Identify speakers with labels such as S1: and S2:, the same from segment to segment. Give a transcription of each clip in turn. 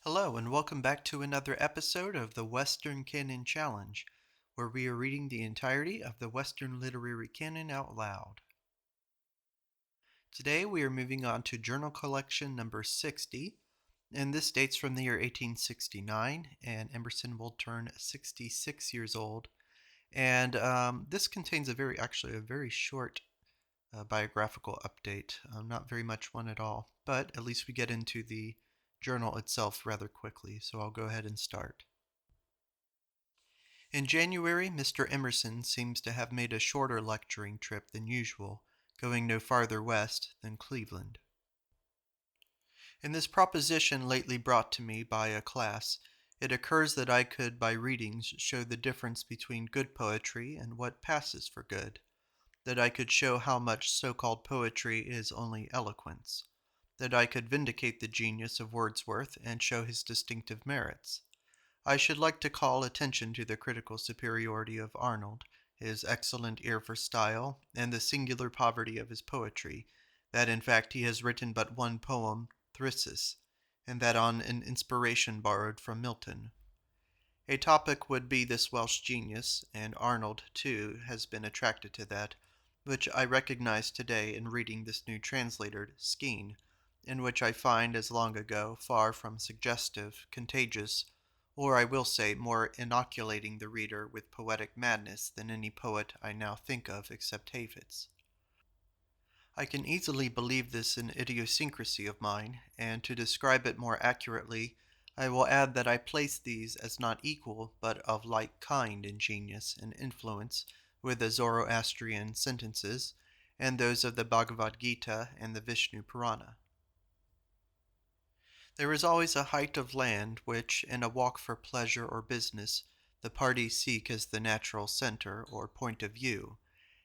S1: Hello, and welcome back to another episode of the Western Canon Challenge, where we are reading the entirety of the Western Literary Canon out loud. Today we are moving on to Journal Collection number 60, and this dates from the year 1869, and Emerson will turn 66 years old. And this contains a very short biographical update, not very much one at all, but at least we get into the journal itself rather quickly, so I'll go ahead and start. In January, Mr. Emerson seems to have made a shorter lecturing trip than usual, going no farther west than Cleveland. In this proposition lately brought to me by a class, it occurs that I could by readings show the difference between good poetry and what passes for good, that I could show how much so-called poetry is only eloquence, that I could vindicate the genius of Wordsworth and show his distinctive merits. I should like to call attention to the critical superiority of Arnold, his excellent ear for style, and the singular poverty of his poetry, that in fact he has written but one poem, Thyrsis, and that on an inspiration borrowed from Milton. A topic would be this Welsh genius, and Arnold, too, has been attracted to that, which I recognize today in reading this new translated Skene, in which I find as long ago far from suggestive, contagious, or I will say more inoculating the reader with poetic madness than any poet I now think of except Hafiz. I can easily believe this an idiosyncrasy of mine, and to describe it more accurately, I will add that I place these as not equal, but of like kind in genius and influence with the Zoroastrian sentences, and those of the Bhagavad Gita and the Vishnu Purana. There is always a height of land which, in a walk for pleasure or business, the parties seek as the natural center or point of view,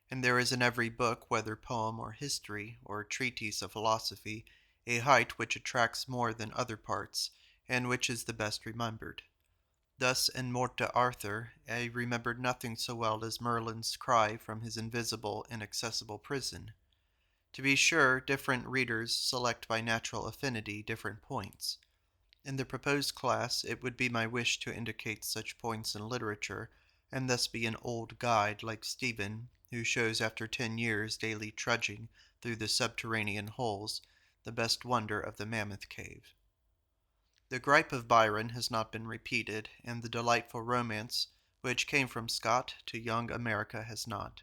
S1: and there is in every book, whether poem or history, or treatise of philosophy, a height which attracts more than other parts, and which is the best remembered. Thus in Morte Arthur, I remembered nothing so well as Merlin's cry from his invisible, inaccessible prison. To be sure, different readers select by natural affinity different points. In the proposed class, it would be my wish to indicate such points in literature, and thus be an old guide like Stephen, who shows after 10 years daily trudging through the subterranean holes the best wonder of the Mammoth Cave. The gripe of Byron has not been repeated, and the delightful romance which came from Scott to young America has not.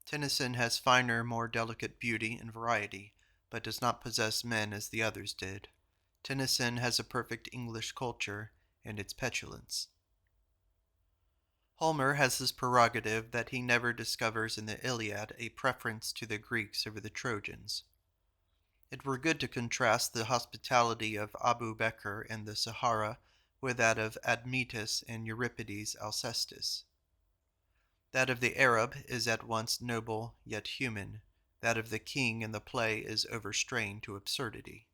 S1: Tennyson has finer, more delicate beauty and variety, but does not possess men as the others did. Tennyson has a perfect English culture and its petulance. Homer has this prerogative that he never discovers in the Iliad a preference to the Greeks over the Trojans. It were good to contrast the hospitality of Abu Bekr in the Sahara with that of Admetus and Euripides' Alcestis. That of the Arab is at once noble yet human. That of the king in the play is overstrained to absurdity.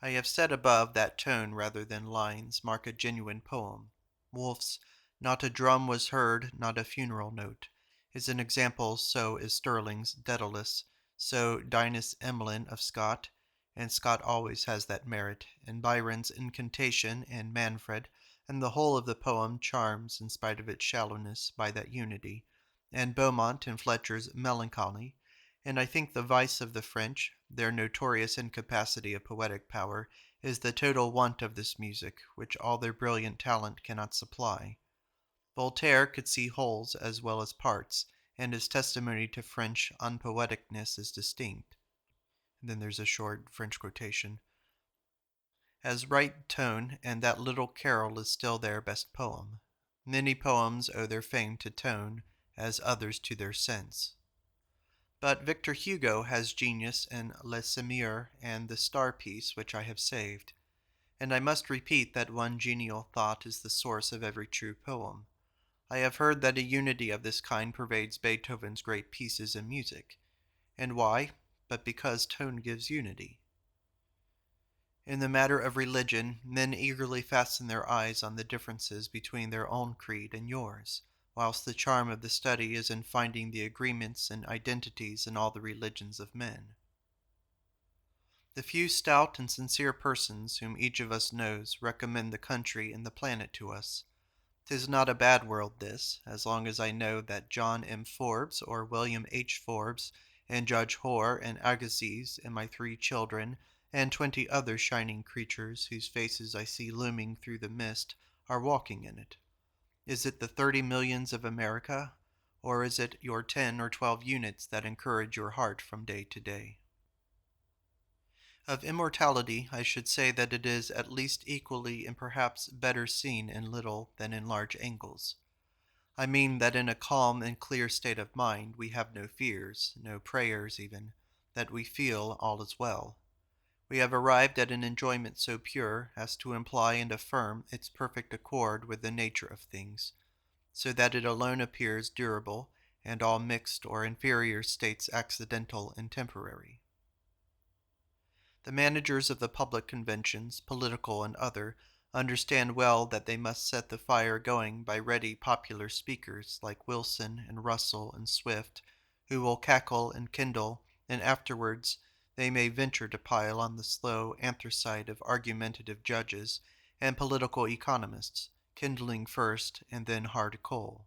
S1: I have said above that tone rather than lines mark a genuine poem. Wolfe's "Not a drum was heard, not a funeral note" is an example, so is Sterling's Daedalus, so Dinas Emlyn of Scott, and Scott always has that merit, and Byron's Incantation and Manfred, and the whole of the poem charms in spite of its shallowness by that unity, and Beaumont and Fletcher's Melancholy, and I think the vice of the French, their notorious incapacity of poetic power, is the total want of this music, which all their brilliant talent cannot supply. Voltaire could see wholes as well as parts, and his testimony to French unpoeticness is distinct. And then there's a short French quotation. As right tone, and that little carol is still their best poem. Many poems owe their fame to tone, as others to their sense. But Victor Hugo has genius in Les Semeurs and the Star piece which I have saved, and I must repeat that one genial thought is the source of every true poem. I have heard that a unity of this kind pervades Beethoven's great pieces in music. And why? But because tone gives unity. In the matter of religion, men eagerly fasten their eyes on the differences between their own creed and yours, whilst the charm of the study is in finding the agreements and identities in all the religions of men. The few stout and sincere persons whom each of us knows recommend the country and the planet to us. 'Tis not a bad world this, as long as I know that John M. Forbes or William H. Forbes and Judge Hoare and Agassiz and my 3 children and 20 other shining creatures whose faces I see looming through the mist are walking in it. Is it the 30 millions of America, or is it your 10 or 12 units that encourage your heart from day to day? Of immortality, I should say that it is at least equally and perhaps better seen in little than in large angles. I mean that in a calm and clear state of mind we have no fears, no prayers even, that we feel all is well. We have arrived at an enjoyment so pure as to imply and affirm its perfect accord with the nature of things, so that it alone appears durable, and all mixed or inferior states accidental and temporary. The managers of the public conventions, political and other, understand well that they must set the fire going by ready popular speakers like Wilson and Russell and Swift, who will cackle and kindle, and afterwards they may venture to pile on the slow anthracite of argumentative judges and political economists, kindling first and then hard coal.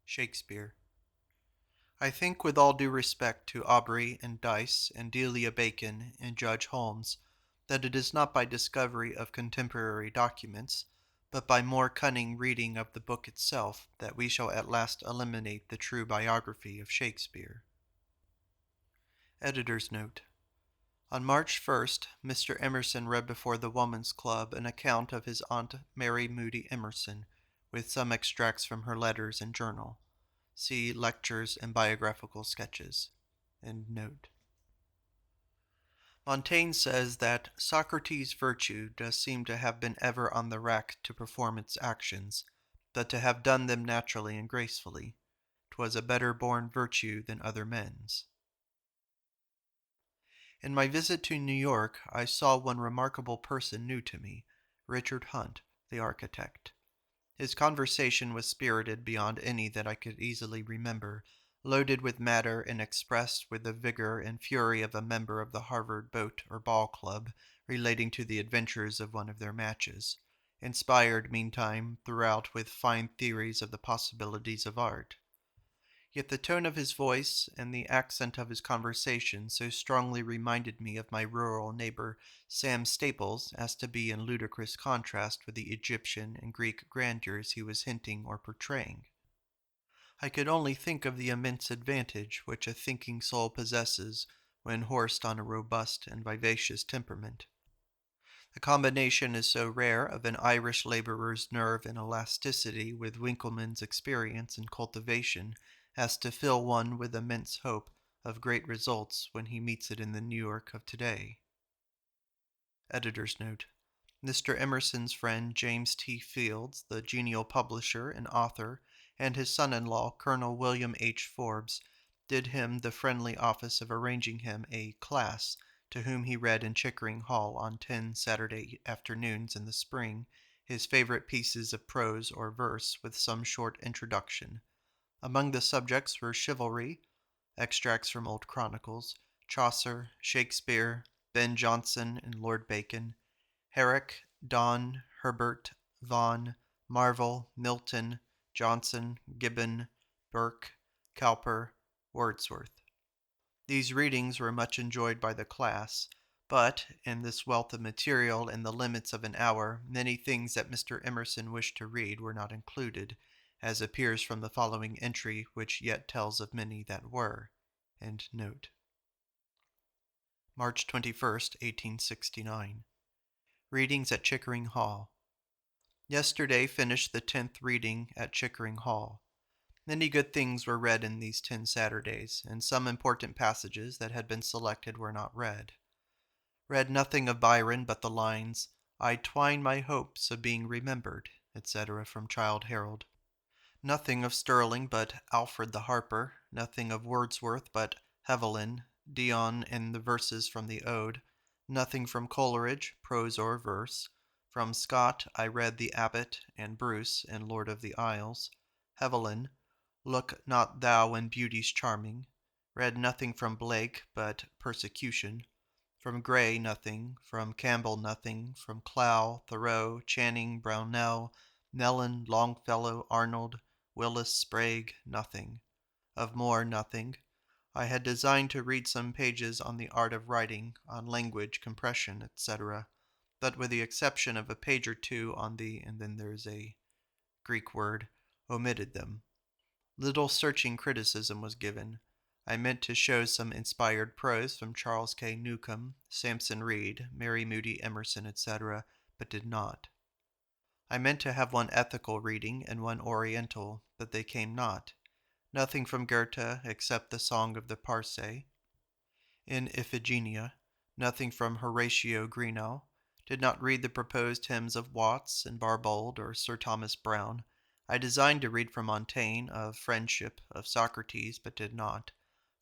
S1: Shakespeare. I think, with all due respect to Aubrey and Dyce and Delia Bacon and Judge Holmes, that it is not by discovery of contemporary documents, but by more cunning reading of the book itself, that we shall at last eliminate the true biography of Shakespeare. Editor's Note. On March 1st, Mr. Emerson read before the Woman's Club an account of his Aunt Mary Moody Emerson, with some extracts from her letters and journal. See Lectures and Biographical Sketches. End note. Montaigne says that Socrates' virtue does seem to have been ever on the rack to perform its actions, but to have done them naturally and gracefully. 'Twas a better born virtue than other men's. In my visit to New York, I saw one remarkable person new to me, Richard Hunt, the architect. His conversation was spirited beyond any that I could easily remember, loaded with matter and expressed with the vigor and fury of a member of the Harvard Boat or Ball Club relating to the adventures of one of their matches, inspired meantime throughout with fine theories of the possibilities of art. Yet the tone of his voice and the accent of his conversation so strongly reminded me of my rural neighbor Sam Staples as to be in ludicrous contrast with the Egyptian and Greek grandeurs he was hinting or portraying. I could only think of the immense advantage which a thinking soul possesses when horsed on a robust and vivacious temperament. The combination is so rare of an Irish laborer's nerve and elasticity with Winckelmann's experience and cultivation as to fill one with immense hope of great results when he meets it in the New York of today. Editor's Note. Mr. Emerson's friend James T. Fields, the genial publisher and author, and his son-in-law, Colonel William H. Forbes, did him the friendly office of arranging him a class, to whom he read in Chickering Hall on 10 Saturday afternoons in the spring his favorite pieces of prose or verse with some short introduction. Among the subjects were chivalry, extracts from old chronicles, Chaucer, Shakespeare, Ben Jonson and Lord Bacon, Herrick, Donne, Herbert, Vaughan, Marvell, Milton, Johnson, Gibbon, Burke, Cowper, Wordsworth. These readings were much enjoyed by the class, but, in this wealth of material and the limits of an hour, many things that Mr. Emerson wished to read were not included, as appears from the following entry, which yet tells of many that were. End note. March 21st, 1869. Readings at Chickering Hall. Yesterday finished the 10th reading at Chickering Hall. Many good things were read in these 10 Saturdays, and some important passages that had been selected were not read. Read nothing of Byron but the lines, "I twine my hopes of being remembered," etc., from Childe Harold. Nothing of Sterling but Alfred the Harper, nothing of Wordsworth but Evelyn, Dion and the verses from the Ode, nothing from Coleridge, prose or verse. From Scott I read the Abbot and Bruce and Lord of the Isles. Evelyn, "Look not thou in beauty's charming." Read nothing from Blake but Persecution. From Gray, nothing. From Campbell, nothing. From Clow, Thoreau, Channing, Brownell, Mellon, Longfellow, Arnold, Willis, Sprague, nothing. Of Moore, nothing. I had designed to read some pages on the art of writing, on language, compression, etc., but with the exception of a page or two on the, and then there's a Greek word, omitted them. Little searching criticism was given. I meant to show some inspired prose from Charles K. Newcomb, Sampson Reed, Mary Moody Emerson, etc., but did not. I meant to have one ethical reading and one oriental, but they came not. Nothing from Goethe except the Song of the Parcæ, in Iphigenia, nothing from Horatio Greenough, did not read the proposed hymns of Watts and Barbauld or Sir Thomas Browne. I designed to read from Montaigne, of Friendship, of Socrates, but did not.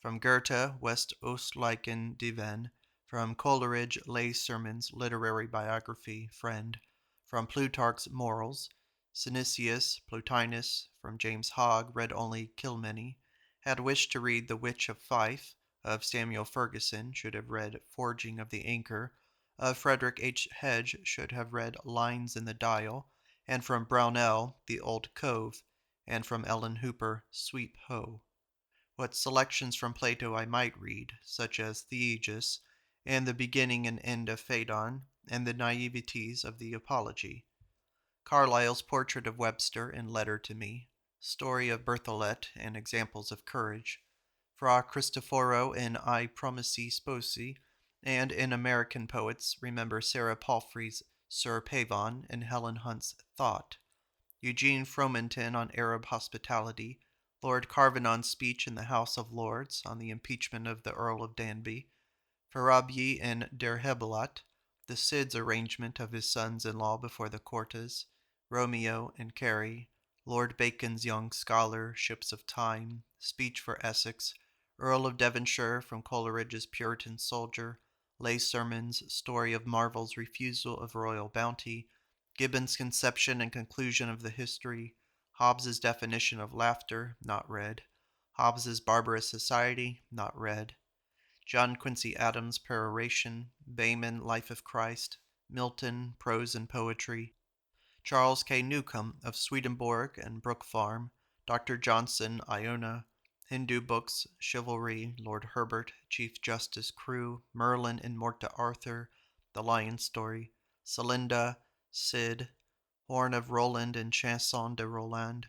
S1: From Goethe, West Ostlichen Divan, from Coleridge, Lay Sermons, Literary Biography, Friend, from Plutarch's Morals, Synesius, Plotinus, from James Hogg, read only Kilmeny, had wished to read The Witch of Fife, of Samuel Ferguson, should have read Forging of the Anchor, of Frederick H. Hedge, should have read Lines in the Dial, and from Brownell, The Old Cove, and from Ellen Hooper, Sweep Ho. What selections from Plato I might read, such as Theaetetus, and the beginning and end of Phaedon, and the naiveties of the Apology. Carlyle's portrait of Webster in Letter to Me, story of Berthollet, and examples of courage. Fra Cristoforo in I Promessi Sposi, and in American Poets remember Sarah Palfrey's Sir Pavon and Helen Hunt's Thought. Eugene Fromentin on Arab hospitality, Lord Carnarvon's speech in the House of Lords on the impeachment of the Earl of Danby, Farabi in Der Hebelat, the Cid's arrangement of his sons-in-law before the Cortes, Romeo and Carey, Lord Bacon's young scholar, Ships of Time, speech for Essex, Earl of Devonshire from Coleridge's Puritan Soldier, Lay Sermons, story of Marvell's refusal of royal bounty, Gibbon's conception and conclusion of the history, Hobbes's definition of laughter, not read, Hobbes's barbarous society, not read, John Quincy Adams' Peroration, Bayman, Life of Christ, Milton, Prose and Poetry, Charles K. Newcomb of Swedenborg and Brook Farm, Dr. Johnson, Iona, Hindu books, Chivalry, Lord Herbert, Chief Justice Crewe, Merlin and Morte Arthur, The Lion Story, Celinda, Cid, Horn of Roland and Chanson de Roland,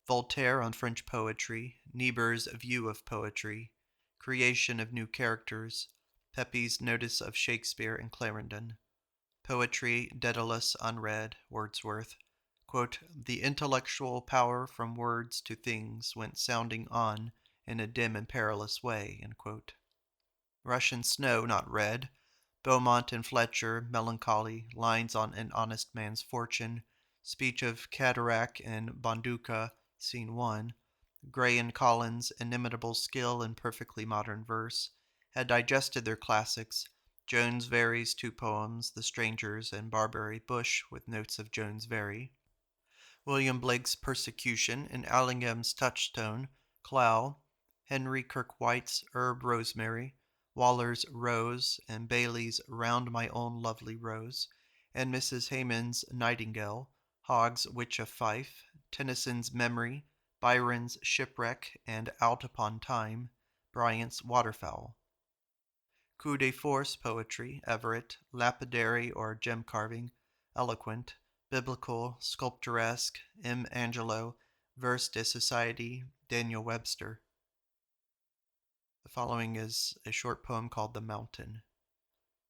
S1: Voltaire on French poetry, Niebuhr's View of Poetry, Creation of New Characters, Pepys' Notice of Shakespeare and Clarendon, Poetry, Daedalus unread, Wordsworth. Quote, the intellectual power from words to things went sounding on in a dim and perilous way. Russian Snow not read, Beaumont and Fletcher, Melancholy, Lines on an Honest Man's Fortune, Speech of Cataract and Bonduca, Scene 1, Gray and Collins' inimitable skill in perfectly modern verse, had digested their classics, Jones Very's two poems, The Strangers and Barberry Bush, with notes of Jones Very, William Blake's Persecution and Allingham's Touchstone, Clow, Henry Kirke-White's Herb Rosemary, Waller's Rose, and Bailey's Round My Own Lovely Rose, and Mrs. Heyman's Nightingale, Hogg's Witch of Fife, Tennyson's Memory, Byron's Shipwreck and Out Upon Time, Bryant's Waterfowl. Coup de force poetry, Everett, lapidary or gem carving, eloquent, biblical, sculpturesque, M. Angelo, verse de society, Daniel Webster. The following is a short poem called The Mountain.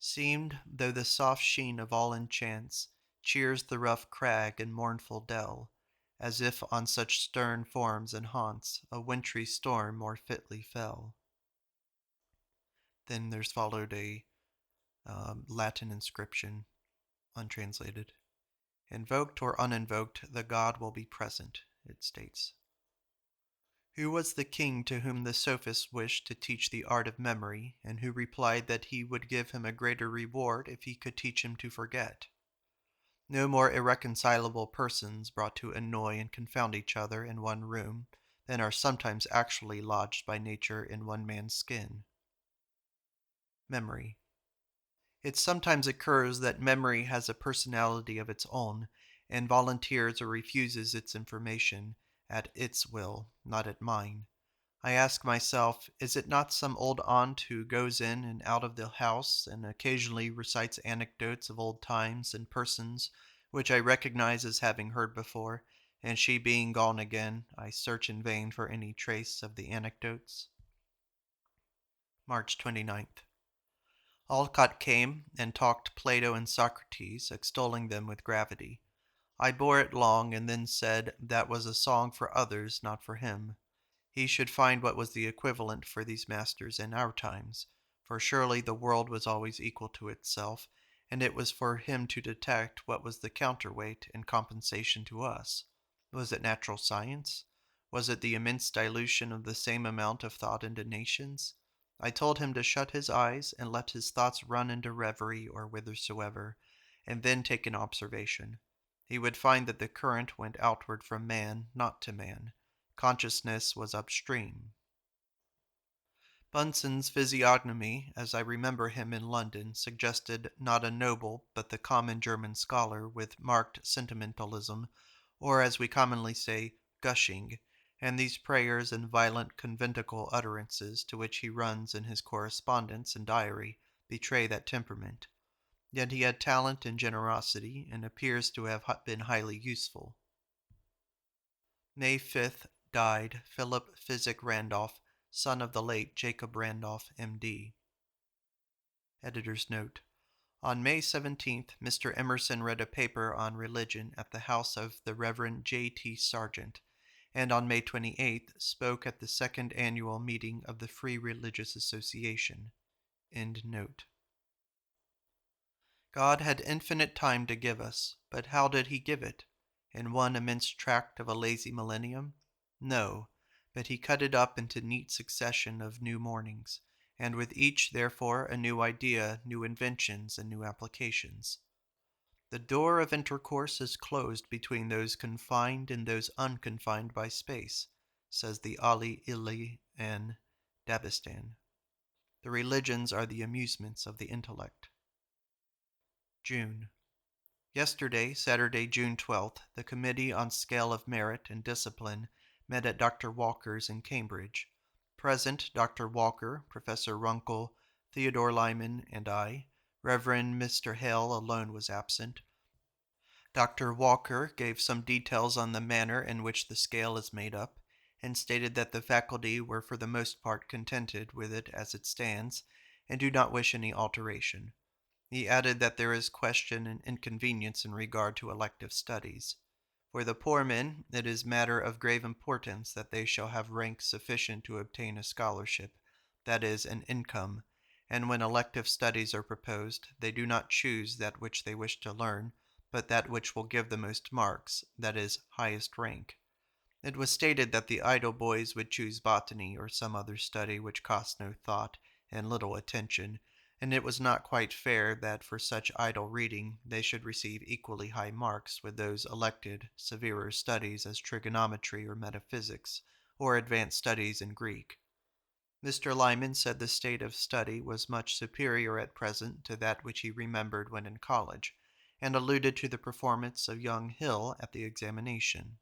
S1: Seemed, though the soft sheen of all enchants cheers the rough crag and mournful dell, as if on such stern forms and haunts a wintry storm more fitly fell. Then there's followed a Latin inscription, untranslated. Invoked or uninvoked, the god will be present, it states. Who was the king to whom the sophist wished to teach the art of memory, and who replied that he would give him a greater reward if he could teach him to forget? No more irreconcilable persons brought to annoy and confound each other in one room than are sometimes actually lodged by nature in one man's skin. Memory. It sometimes occurs that memory has a personality of its own, and volunteers or refuses its information at its will, not at mine. I ask myself, is it not some old aunt who goes in and out of the house and occasionally recites anecdotes of old times and persons which I recognize as having heard before, and she being gone again, I search in vain for any trace of the anecdotes? March 29th. Alcott came and talked Plato and Socrates, extolling them with gravity. I bore it long, and then said that was a song for others, not for him. He should find what was the equivalent for these masters in our times, for surely the world was always equal to itself, and it was for him to detect what was the counterweight and compensation to us. Was it natural science? Was it the immense dilution of the same amount of thought into nations? I told him to shut his eyes and let his thoughts run into reverie or whithersoever, and then take an observation. He would find that the current went outward from man, not to man. Consciousness was upstream. Bunsen's physiognomy, as I remember him in London, suggested not a noble, but the common German scholar with marked sentimentalism, or as we commonly say, gushing, and these prayers and violent conventicle utterances to which he runs in his correspondence and diary betray that temperament. Yet he had talent and generosity, and appears to have been highly useful. May 5th died Philip Physic Randolph, son of the late Jacob Randolph, M.D. Editor's note. On May 17th, Mr. Emerson read a paper on religion at the house of the Reverend J.T. Sargent, and on May 28th spoke at the second annual meeting of the Free Religious Association. End note. God had infinite time to give us, but how did he give it? In one immense tract of a lazy millennium? No, but he cut it up into neat succession of new mornings, and with each, therefore, a new idea, new inventions, and new applications. The door of intercourse is closed between those confined and those unconfined by space, says the Ali Ili and Dabistan. The religions are the amusements of the intellect. June. Yesterday, Saturday, June 12th, the Committee on Scale of Merit and Discipline met at Dr. Walker's in Cambridge. Present, Dr. Walker, Professor Runkle, Theodore Lyman, and I. Reverend Mr. Hale alone was absent. Dr. Walker gave some details on the manner in which the scale is made up, and stated that the faculty were for the most part contented with it as it stands, and do not wish any alteration. He added that there is question and inconvenience in regard to elective studies. For the poor men, it is matter of grave importance that they shall have rank sufficient to obtain a scholarship, that is, an income, and when elective studies are proposed, they do not choose that which they wish to learn, but that which will give the most marks, that is, highest rank. It was stated that the idle boys would choose botany or some other study which cost no thought and little attention, and it was not quite fair that for such idle reading they should receive equally high marks with those elected severer studies as trigonometry or metaphysics, or advanced studies in Greek. Mr. Lyman said the state of study was much superior at present to that which he remembered when in college, and alluded to the performance of young Hill at the examination.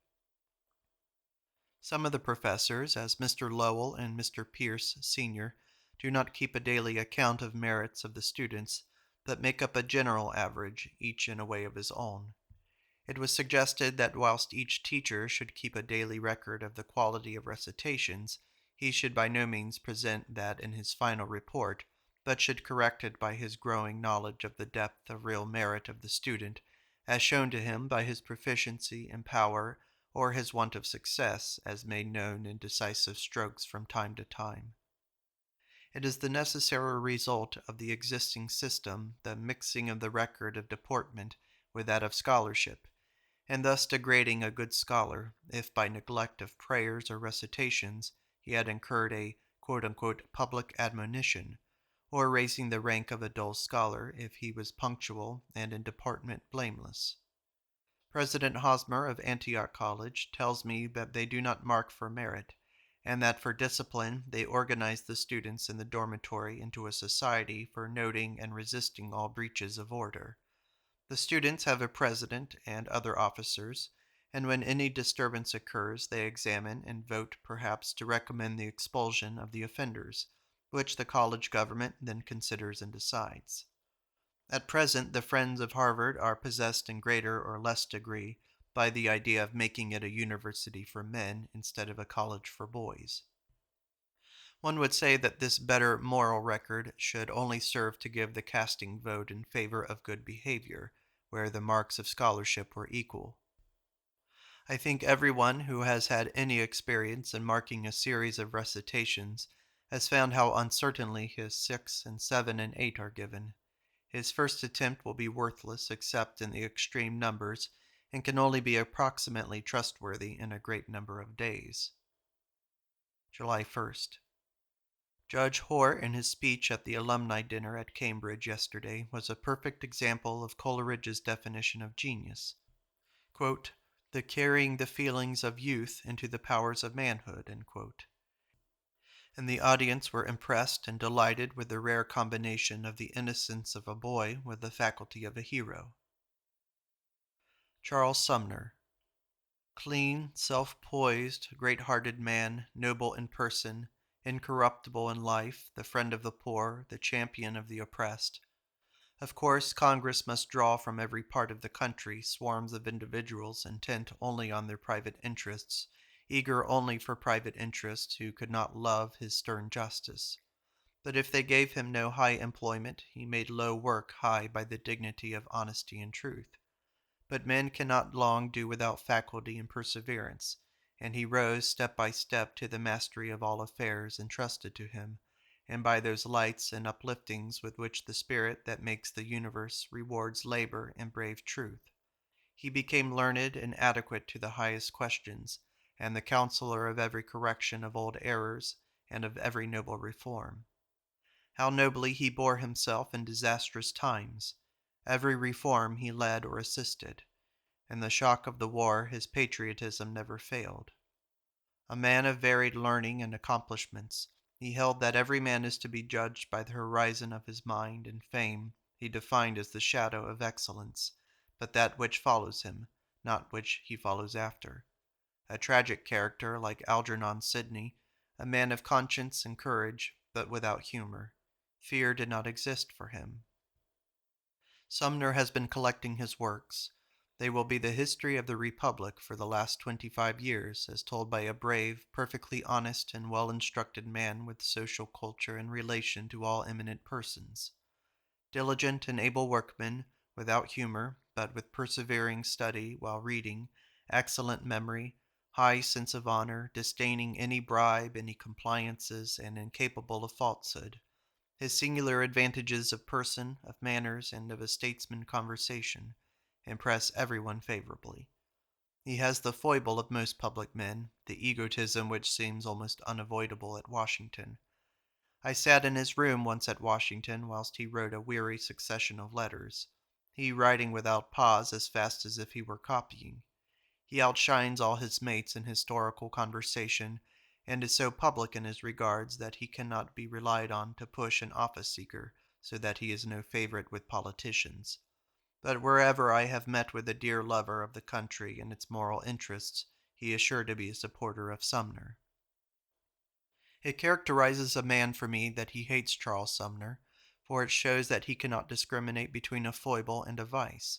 S1: Some of the professors, as Mr. Lowell and Mr. Pierce, Sr., do not keep a daily account of merits of the students, but make up a general average, each in a way of his own. It was suggested that whilst each teacher should keep a daily record of the quality of recitations, he should by no means present that in his final report, but should correct it by his growing knowledge of the depth of real merit of the student, as shown to him by his proficiency and power, or his want of success, as made known in decisive strokes from time to time. It is the necessary result of the existing system, the mixing of the record of deportment with that of scholarship, and thus degrading a good scholar, if by neglect of prayers or recitations he had incurred a "public admonition," or raising the rank of a dull scholar if he was punctual and in deportment blameless. President Hosmer of Antioch College tells me that they do not mark for merit, and that for discipline they organized the students in the dormitory into a society for noting and resisting all breaches of order. The students have a president and other officers, and when any disturbance occurs, they examine and vote perhaps to recommend the expulsion of the offenders, which the college government then considers and decides. At present, the Friends of Harvard are possessed in greater or less degree by the idea of making it a university for men instead of a college for boys. One would say that this better moral record should only serve to give the casting vote in favor of good behavior, where the marks of scholarship were equal. I think everyone who has had any experience in marking a series of recitations has found how uncertainly his 6 and 7 and 8 are given. His first attempt will be worthless except in the extreme numbers, and can only be approximately trustworthy in a great number of days. July 1st. Judge Hoare, in his speech at the alumni dinner at Cambridge yesterday, was a perfect example of Coleridge's definition of genius. Quote, the carrying the feelings of youth into the powers of manhood, end quote. And the audience were impressed and delighted with the rare combination of the innocence of a boy with the faculty of a hero. Charles Sumner. Clean, self-poised, great-hearted man, noble in person, incorruptible in life, the friend of the poor, the champion of the oppressed. Of course, Congress must draw from every part of the country swarms of individuals intent only on their private interests, eager only for private interests, who could not love his stern justice. But if they gave him no high employment, he made low work high by the dignity of honesty and truth. But men cannot long do without faculty and perseverance, and he rose step by step to the mastery of all affairs entrusted to him, and by those lights and upliftings with which the spirit that makes the universe rewards labor and brave truth. He became learned and adequate to the highest questions, and the counselor of every correction of old errors and of every noble reform. How nobly he bore himself in disastrous times! Every reform he led or assisted. In the shock of the war his patriotism never failed. A man of varied learning and accomplishments, he held that every man is to be judged by the horizon of his mind, and fame he defined as the shadow of excellence, but that which follows him, not which he follows after. A tragic character like Algernon Sidney, a man of conscience and courage, but without humor. Fear did not exist for him. Sumner has been collecting his works. They will be the history of the Republic for the last 25 years, as told by a brave, perfectly honest, and well-instructed man with social culture in relation to all eminent persons. Diligent and able workman, without humor, but with persevering study while reading, excellent memory, high sense of honor, disdaining any bribe, any compliances, and incapable of falsehood. His singular advantages of person, of manners, and of a statesman conversation impress everyone favorably. He has the foible of most public men, the egotism which seems almost unavoidable at Washington. I sat in his room once at Washington whilst he wrote a weary succession of letters, he writing without pause as fast as if he were copying. He outshines all his mates in historical conversation, and is so public in his regards that he cannot be relied on to push an office-seeker, so that he is no favorite with politicians. But wherever I have met with a dear lover of the country and its moral interests, he is sure to be a supporter of Sumner. It characterizes a man for me that he hates Charles Sumner, for it shows that he cannot discriminate between a foible and a vice.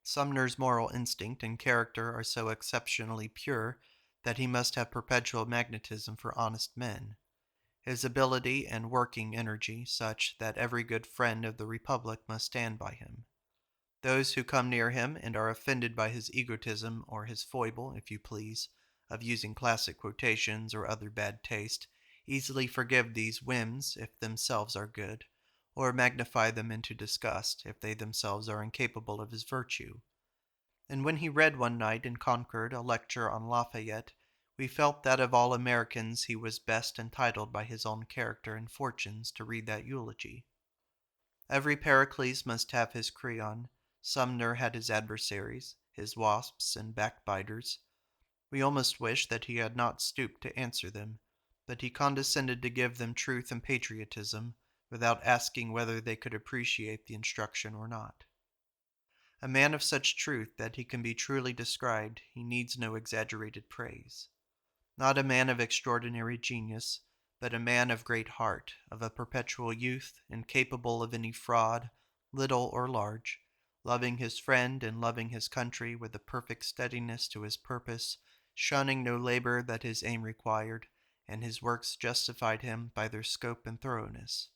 S1: Sumner's moral instinct and character are so exceptionally pure that he must have perpetual magnetism for honest men. His ability and working energy such that every good friend of the Republic must stand by him. Those who come near him and are offended by his egotism, or his foible, if you please, of using classic quotations or other bad taste, easily forgive these whims if themselves are good, or magnify them into disgust if they themselves are incapable of his virtue. And when he read one night in Concord a lecture on Lafayette, we felt that of all Americans he was best entitled by his own character and fortunes to read that eulogy. Every Pericles must have his Creon. Sumner had his adversaries, his wasps and backbiters. We almost wish that he had not stooped to answer them. but he condescended to give them truth and patriotism without asking whether they could appreciate the instruction or not. A man of such truth that he can be truly described, he needs no exaggerated praise. Not a man of extraordinary genius, but a man of great heart, of a perpetual youth, incapable of any fraud, little or large, loving his friend and loving his country with a perfect steadiness to his purpose, shunning no labor that his aim required, and his works justified him by their scope and thoroughness.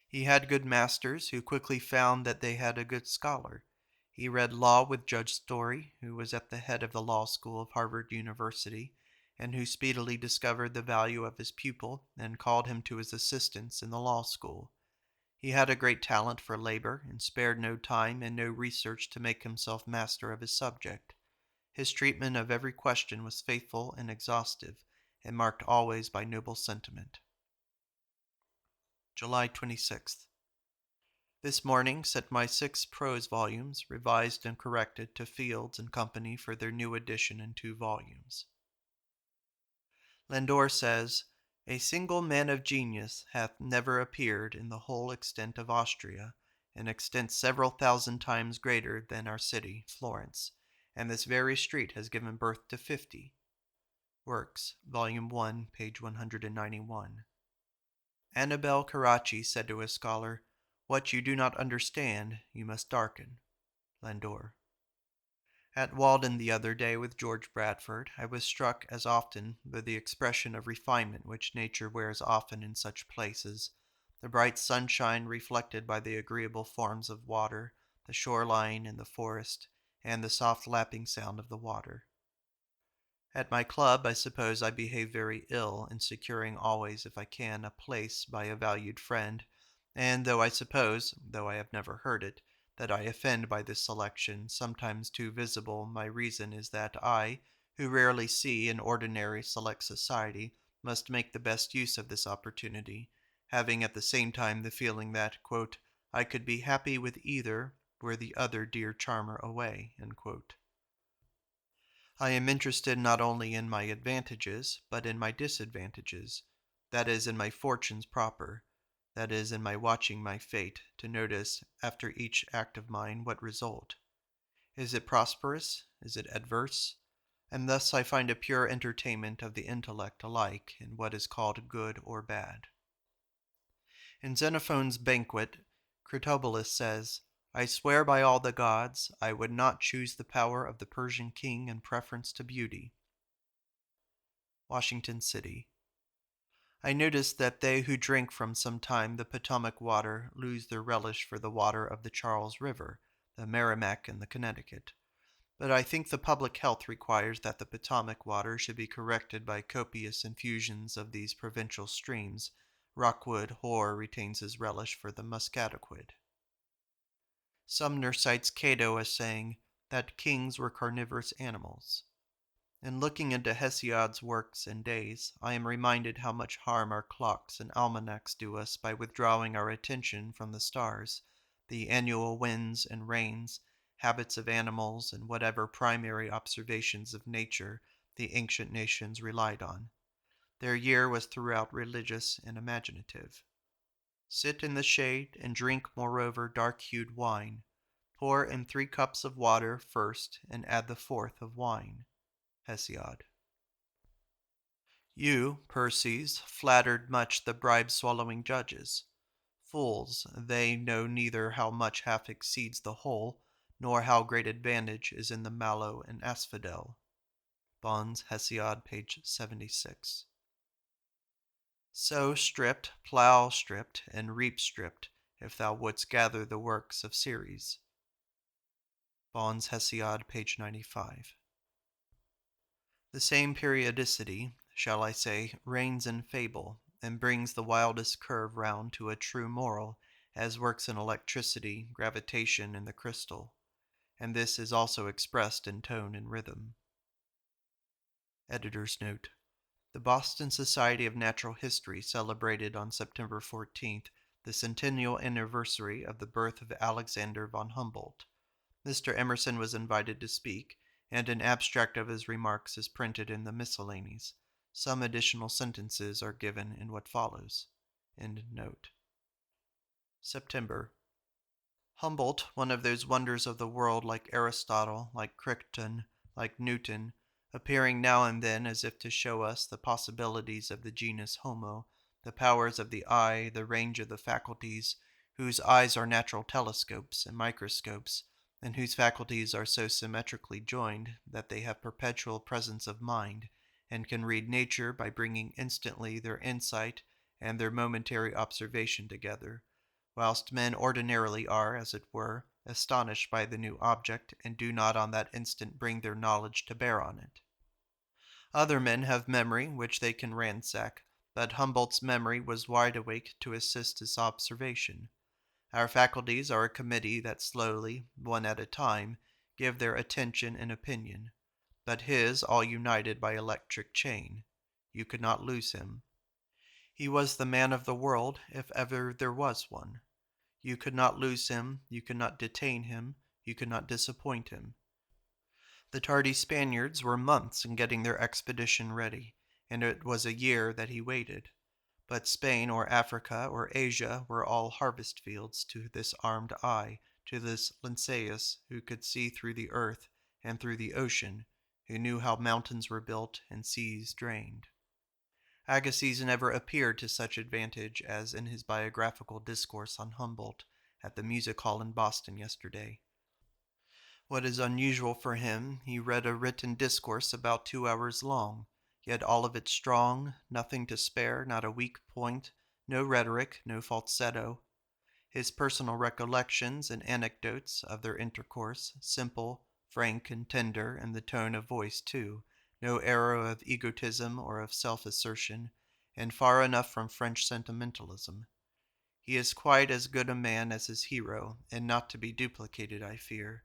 S1: He had good masters, who quickly found that they had a good scholar. He read law with Judge Story, who was at the head of the law school of Harvard University, and who speedily discovered the value of his pupil and called him to his assistance in the law school. He had a great talent for labor, and spared no time and no research to make himself master of his subject. His treatment of every question was faithful and exhaustive, and marked always by noble sentiment. July 26th. This morning sent my 6 prose volumes, revised and corrected, to Fields and Company for their new edition in 2 volumes. Landor says, "A single man of genius hath never appeared in the whole extent of Austria, an extent several thousand times greater than our city, Florence, and this very street has given birth to 50. Works, Volume 1, page 191. Annibale Carracci said to a scholar, "What you do not understand, you must darken." Landor. At Walden the other day with George Bradford, I was struck, as often, by the expression of refinement which nature wears often in such places, the bright sunshine reflected by the agreeable forms of water, the shoreline and the forest, and the soft lapping sound of the water. At my club I suppose I behave very ill in securing always, if I can, a place by a valued friend, and though I suppose, though I have never heard it, that I offend by this selection, sometimes too visible, my reason is that I, who rarely see in ordinary select society, must make the best use of this opportunity, having at the same time the feeling that, "I could be happy with either, were the other dear charmer away." I am interested not only in my advantages, but in my disadvantages, that is, in my fortunes proper, that is, in my watching my fate, to notice, after each act of mine, what result. Is it prosperous? Is it adverse? And thus I find a pure entertainment of the intellect alike in what is called good or bad. In Xenophon's Banquet, Critobulus says, "I swear by all the gods, I would not choose the power of the Persian king in preference to beauty." Washington City. I notice that they who drink from some time the Potomac water lose their relish for the water of the Charles River, the Merrimack, and the Connecticut. But I think the public health requires that the Potomac water should be corrected by copious infusions of these provincial streams. Rockwood Hoare retains his relish for the Muscataquid. Sumner cites Cato as saying that kings were carnivorous animals. In looking into Hesiod's works and days, I am reminded how much harm our clocks and almanacs do us by withdrawing our attention from the stars, the annual winds and rains, habits of animals, and whatever primary observations of nature the ancient nations relied on. Their year was throughout religious and imaginative. Sit in the shade and drink moreover dark-hued wine. Pour in 3 cups of water first, and add the 4th of wine. Hesiod. You, Perses, flattered much the bribe-swallowing judges. Fools, they know neither how much half exceeds the whole, nor how great advantage is in the mallow and asphodel. Bonds, Hesiod, page 76. Sow stripped, plough stripped, and reap stripped, if thou wouldst gather the works of Ceres. Bonds, Hesiod, page 95. The same periodicity, shall I say, reigns in fable, and brings the wildest curve round to a true moral, as works in electricity, gravitation, and the crystal, and this is also expressed in tone and rhythm. Editor's note. The Boston Society of Natural History celebrated on September 14th the centennial anniversary of the birth of Alexander von Humboldt. Mr. Emerson was invited to speak, and an abstract of his remarks is printed in the Miscellanies. Some additional sentences are given in what follows. End note. September. Humboldt, one of those wonders of the world like Aristotle, like Crichton, like Newton, appearing now and then as if to show us the possibilities of the genus Homo, the powers of the eye, the range of the faculties, whose eyes are natural telescopes and microscopes, and whose faculties are so symmetrically joined that they have perpetual presence of mind, and can read nature by bringing instantly their insight and their momentary observation together, whilst men ordinarily are, as it were, astonished by the new object, and do not on that instant bring their knowledge to bear on it. Other men have memory which they can ransack, but Humboldt's memory was wide awake to assist his observation. Our faculties are a committee that slowly, one at a time, give their attention and opinion, but his all united by electric chain. You could not lose him. He was the man of the world, if ever there was one. You could not lose him, you could not detain him, you could not disappoint him. The tardy Spaniards were months in getting their expedition ready, and it was a year that he waited. But Spain or Africa or Asia were all harvest fields to this armed eye, to this Linnaeus who could see through the earth and through the ocean, who knew how mountains were built and seas drained. Agassiz never appeared to such advantage as in his biographical discourse on Humboldt at the music hall in Boston yesterday. What is unusual for him, he read a written discourse about 2 hours long, yet all of it strong, nothing to spare, not a weak point, no rhetoric, no falsetto. His personal recollections and anecdotes of their intercourse, simple, frank, and tender, and the tone of voice, too, no arrow of egotism or of self-assertion, and far enough from French sentimentalism. He is quite as good a man as his hero, and not to be duplicated, I fear.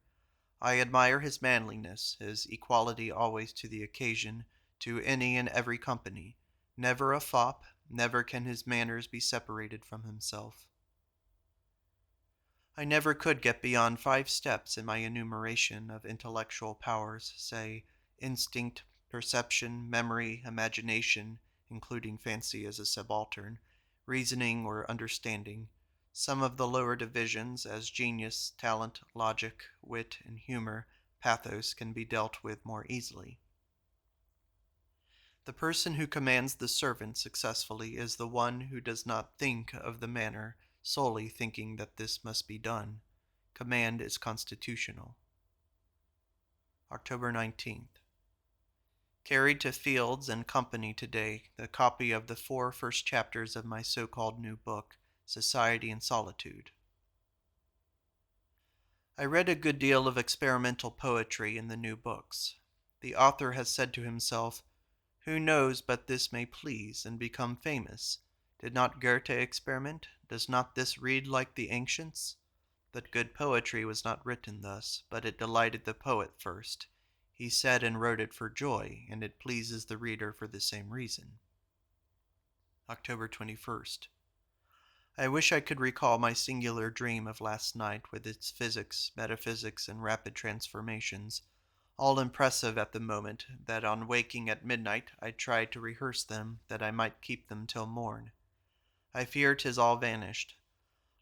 S1: I admire his manliness, his equality always to the occasion, to any and every company. Never a fop, never can his manners be separated from himself. I never could get beyond 5 steps in my enumeration of intellectual powers, say, instinct, perception, memory, imagination, including fancy as a subaltern, reasoning or understanding. Some of the lower divisions, as genius, talent, logic, wit, and humor, pathos, can be dealt with more easily. The person who commands the servant successfully is the one who does not think of the manner, solely thinking that this must be done. Command is constitutional. October 19th. Carried to Fields and Company today the copy of the 4 first chapters of my so-called new book, Society and Solitude. I read a good deal of experimental poetry in the new books. The author has said to himself, "Who knows but this may please and become famous? Did not Goethe experiment? Does not this read like the ancients?" But good poetry was not written thus, but it delighted the poet first. He said and wrote it for joy, and it pleases the reader for the same reason. October 21st. I wish I could recall my singular dream of last night with its physics, metaphysics, and rapid transformations, all impressive at the moment, that on waking at midnight I tried to rehearse them, that I might keep them till morn. I fear 'tis all vanished.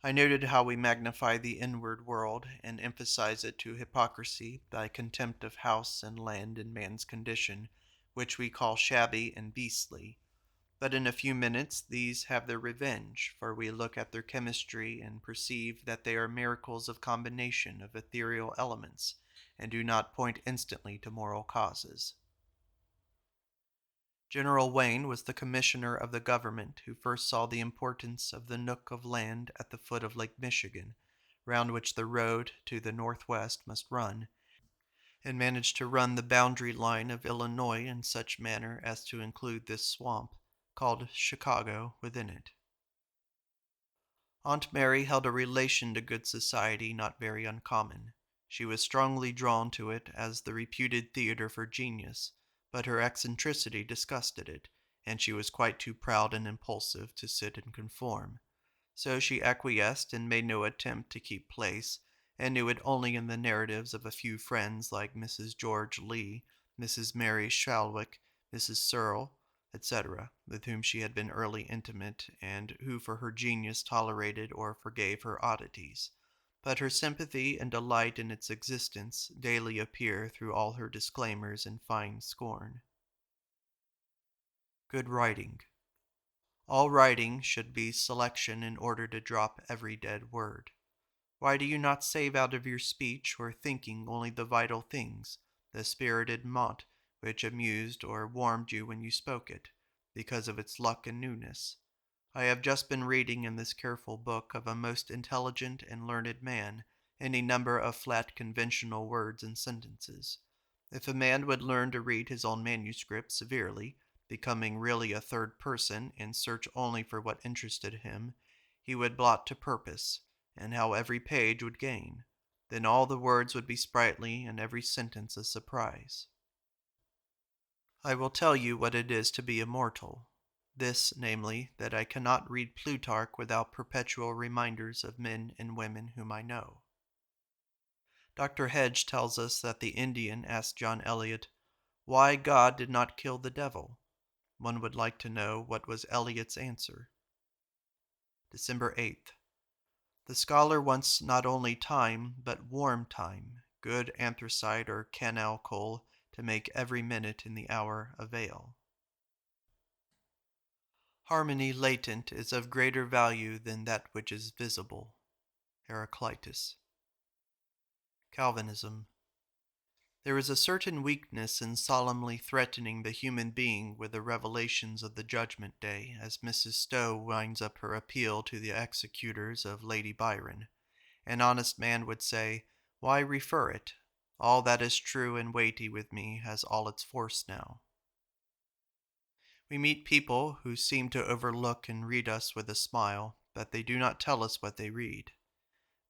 S1: I noted how we magnify the inward world, and emphasize it to hypocrisy by contempt of house and land and man's condition, which we call shabby and beastly. But in a few minutes these have their revenge, for we look at their chemistry and perceive that they are miracles of combination of ethereal elements, and do not point instantly to moral causes. General Wayne was the commissioner of the government who first saw the importance of the nook of land at the foot of Lake Michigan, round which the road to the northwest must run, and managed to run the boundary line of Illinois in such manner as to include this swamp, called Chicago, within it. Aunt Mary held a relation to good society not very uncommon. She was strongly drawn to it as the reputed theater for genius, but her eccentricity disgusted it, and she was quite too proud and impulsive to sit and conform. So she acquiesced and made no attempt to keep place, and knew it only in the narratives of a few friends like Mrs. George Lee, Mrs. Mary Shalwick, Mrs. Searle, etc., with whom she had been early intimate, and who for her genius tolerated or forgave her oddities. But her sympathy and delight in its existence daily appear through all her disclaimers and fine scorn. Good writing. All writing should be selection in order to drop every dead word. Why do you not save out of your speech or thinking only the vital things, the spirited mot which amused or warmed you when you spoke it, because of its luck and newness? I have just been reading in this careful book of a most intelligent and learned man any number of flat conventional words and sentences. If a man would learn to read his own manuscript severely, becoming really a third person, and search only for what interested him, he would blot to purpose, and how every page would gain. Then all the words would be sprightly, and every sentence a surprise. I will tell you what it is to be immortal. This, namely, that I cannot read Plutarch without perpetual reminders of men and women whom I know. Dr. Hedge tells us that the Indian asked John Eliot why God did not kill the devil. One would like to know what was Eliot's answer. December 8th. The scholar wants not only time, but warm time, good anthracite or cannel coal, to make every minute in the hour avail. Harmony latent is of greater value than that which is visible. Heraclitus. Calvinism. There is a certain weakness in solemnly threatening the human being with the revelations of the Judgment Day, as Mrs. Stowe winds up her appeal to the executors of Lady Byron. An honest man would say, "Why refer it? All that is true and weighty with me has all its force now." We meet people who seem to overlook and read us with a smile, but they do not tell us what they read.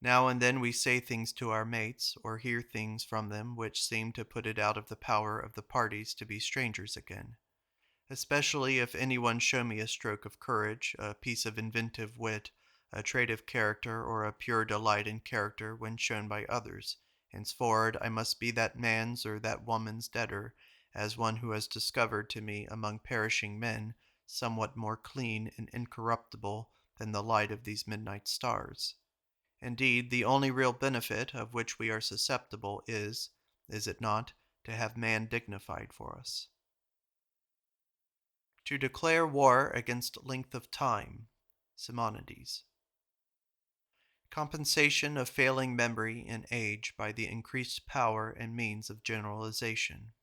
S1: Now and then we say things to our mates, or hear things from them which seem to put it out of the power of the parties to be strangers again. Especially if anyone show me a stroke of courage, a piece of inventive wit, a trait of character, or a pure delight in character when shown by others. Henceforward I must be that man's or that woman's debtor, as one who has discovered to me among perishing men somewhat more clean and incorruptible than the light of these midnight stars. Indeed, the only real benefit of which we are susceptible is it not, to have man dignified for us. To declare war against length of time. Simonides. Compensation of failing memory and age by the increased power and means of generalization.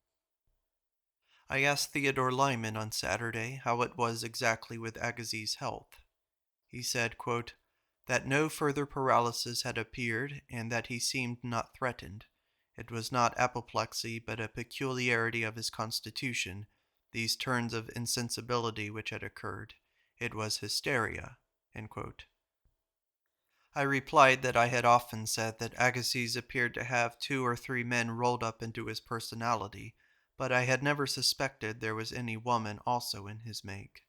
S1: I asked Theodore Lyman on Saturday how it was exactly with Agassiz's health. He said, quote, that no further paralysis had appeared, and that he seemed not threatened. It was not apoplexy, but a peculiarity of his constitution, these turns of insensibility which had occurred. It was hysteria. End quote. I replied that I had often said that Agassiz appeared to have 2 or 3 men rolled up into his personality, but I had never suspected there was any woman also in his make.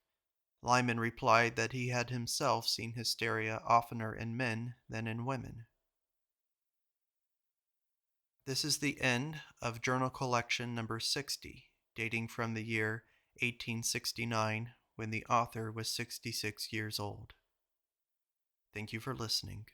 S1: Lyman replied that he had himself seen hysteria oftener in men than in women. This is the end of Journal Collection number 60, dating from the year 1869, when the author was 66 years old. Thank you for listening.